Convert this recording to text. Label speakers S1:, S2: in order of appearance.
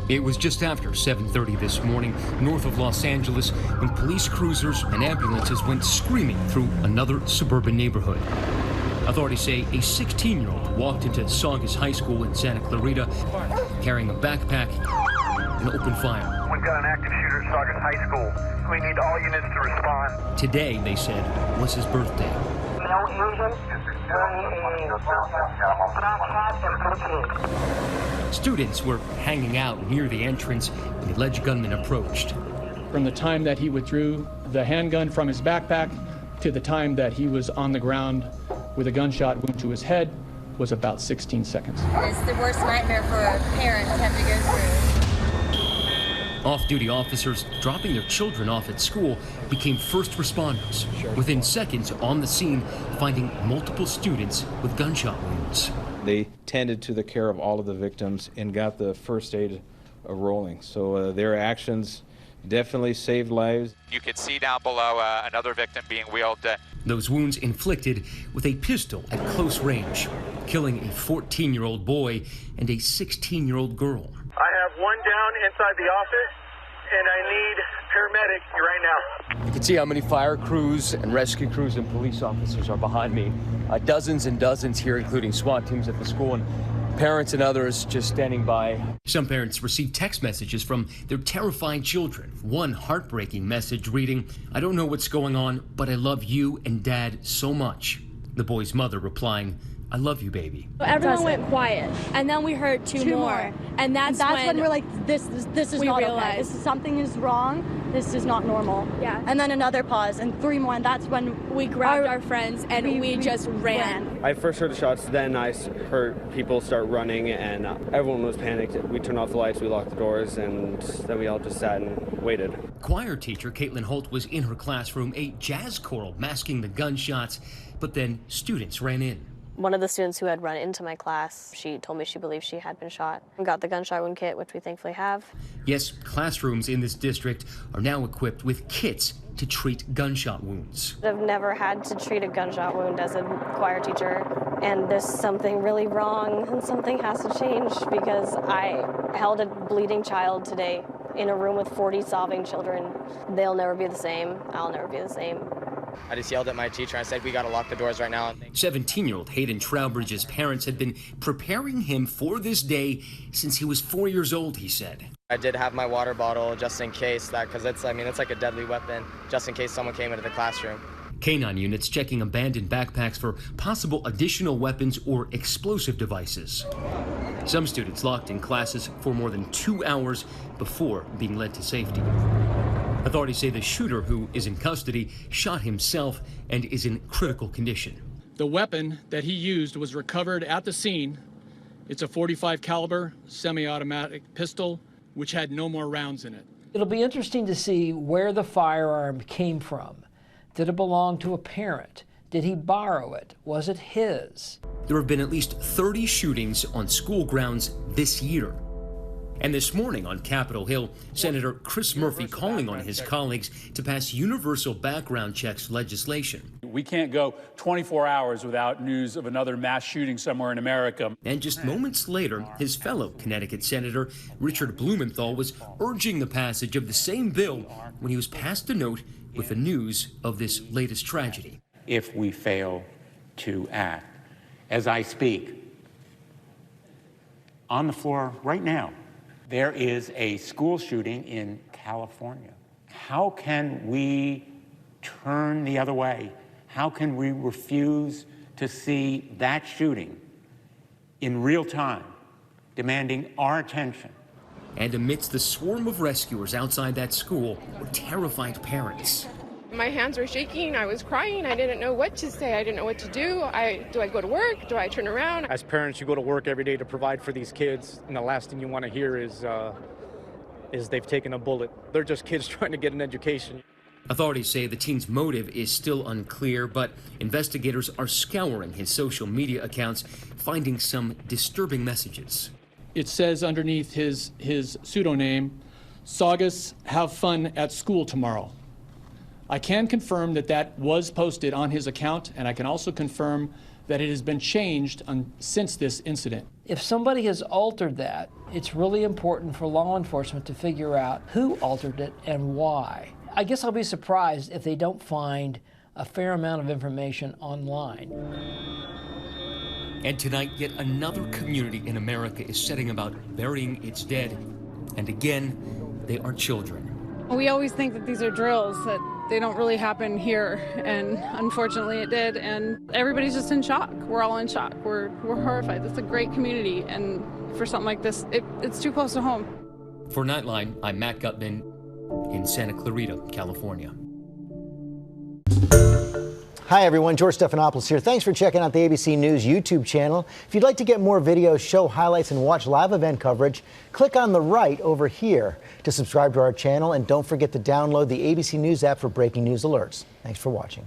S1: It was just after 7:30 this morning, north of Los Angeles, when police cruisers and ambulances went screaming through another suburban neighborhood. Authorities say a 16-year-old walked into Saugus High School in Santa Clarita carrying a backpack and opened fire.
S2: We've got an active shooter at Saugus High School. We need all units to respond.
S1: Today, they said, was his birthday.
S2: No agent,
S1: Students were hanging out near the entrance when the alleged gunman approached.
S3: From the time that he withdrew the handgun from his backpack to the time that he was on the ground with a gunshot wound to his head was about 16 seconds.
S4: It's the worst nightmare for parents to have to go through.
S1: Off-duty officers dropping their children off at school became first responders. Within seconds, on the scene, finding multiple students with gunshot wounds.
S5: They tended to the care of all of the victims and got the first aid rolling. So their actions definitely saved lives.
S6: You could see down below another victim being wheeled.
S1: Those wounds inflicted with a pistol at close range, killing a 14-year-old boy and a 16-year-old girl.
S2: I have one down inside the office, and I need paramedics right now.
S7: You can see how many fire crews and rescue crews and police officers are behind me. Dozens and dozens here, including SWAT teams at the school and parents and others just standing by.
S1: Some parents received text messages from their terrified children. One heartbreaking message reading, "I don't know what's going on, but I love you and Dad so much." The boy's mother replying, "I love you, baby."
S8: Everyone went quiet, and then we heard two more. And that's when
S9: we're like, this is not okay. Something is wrong. This is not normal.
S8: Yeah.
S9: And then another pause, and three more, and that's when
S8: we grabbed our friends and we just ran.
S10: I first heard the shots, then I heard people start running, and everyone was panicked. We turned off the lights, we locked the doors, and then we all just sat and waited.
S1: Choir teacher Kaitlin Holt was in her classroom, a jazz choral masking the gunshots, but then students ran in.
S11: One of the students who had run into my class, she told me she believed she had been shot. We got the gunshot wound kit, which we thankfully have.
S1: Yes, classrooms in this district are now equipped with kits to treat gunshot wounds.
S11: I've never had to treat a gunshot wound as a choir teacher, and there's something really wrong, and something has to change, because I held a bleeding child today in a room with 40 sobbing children. They'll never be the same. I'll never be the same.
S12: I just yelled at my teacher. I said, we got to lock the doors right now.
S1: 17-year-old Hayden Trowbridge's parents had been preparing him for this day since he was 4 years old, he said.
S12: I did have my water bottle just in case, because it's like a deadly weapon, just in case someone came into the classroom.
S1: K-9 units checking abandoned backpacks for possible additional weapons or explosive devices. Some students locked in classes for more than 2 hours before being led to safety. Authorities say the shooter, who is in custody, shot himself and is in critical condition.
S3: The weapon that he used was recovered at the scene. It's a .45 caliber semi-automatic pistol, which had no more rounds in it.
S13: It'll be interesting to see where the firearm came from. Did it belong to a parent? Did he borrow it? Was it his?
S1: There have been at least 30 shootings on school grounds this year. And this morning on Capitol Hill, Senator Chris Murphy calling on his colleagues to pass universal background checks legislation.
S14: We can't go 24 hours without news of another mass shooting somewhere in America.
S1: And just moments later, his fellow Connecticut Senator Richard Blumenthal was urging the passage of the same bill when he was passed a note with the news of this latest tragedy.
S15: If we fail to act, as I speak, on the floor right now, there is a school shooting in California. How can we turn the other way? How can we refuse to see that shooting in real time, demanding our attention?
S1: And amidst the swarm of rescuers outside that school were terrified parents.
S8: My hands were shaking. I was crying. I didn't know what to say. I didn't know what to do. Do I go to work? Do I turn around?
S10: As parents, you go to work every day to provide for these kids, and the last thing you want to hear is they've taken a bullet. They're just kids trying to get an education.
S1: Authorities say the teen's motive is still unclear, but investigators are scouring his social media accounts, finding some disturbing messages.
S3: It says underneath his pseudonym, Saugus, have fun at school tomorrow. I can confirm that that was posted on his account, and I can also confirm that it has been changed since this incident.
S13: If somebody has altered that It's really important for law enforcement to figure out who altered it and why. I guess I'll be surprised if they don't find a fair amount of information online.
S1: And tonight, yet another community in America is setting about burying its dead. And again, they are children.
S16: We always think that these are drills, that they don't really happen here, and unfortunately it did, and everybody's just in shock. We're all in shock. We're horrified. It's a great community, and for something like this, it's too close to home.
S1: For Nightline, I'm Matt Gutman in Santa Clarita, California.
S17: Hi everyone, George Stephanopoulos here. Thanks for checking out the ABC News YouTube channel. If you'd like to get more videos, show highlights, and watch live event coverage, click on the right over here to subscribe to our channel, and don't forget to download the ABC News app for breaking news alerts. Thanks for watching.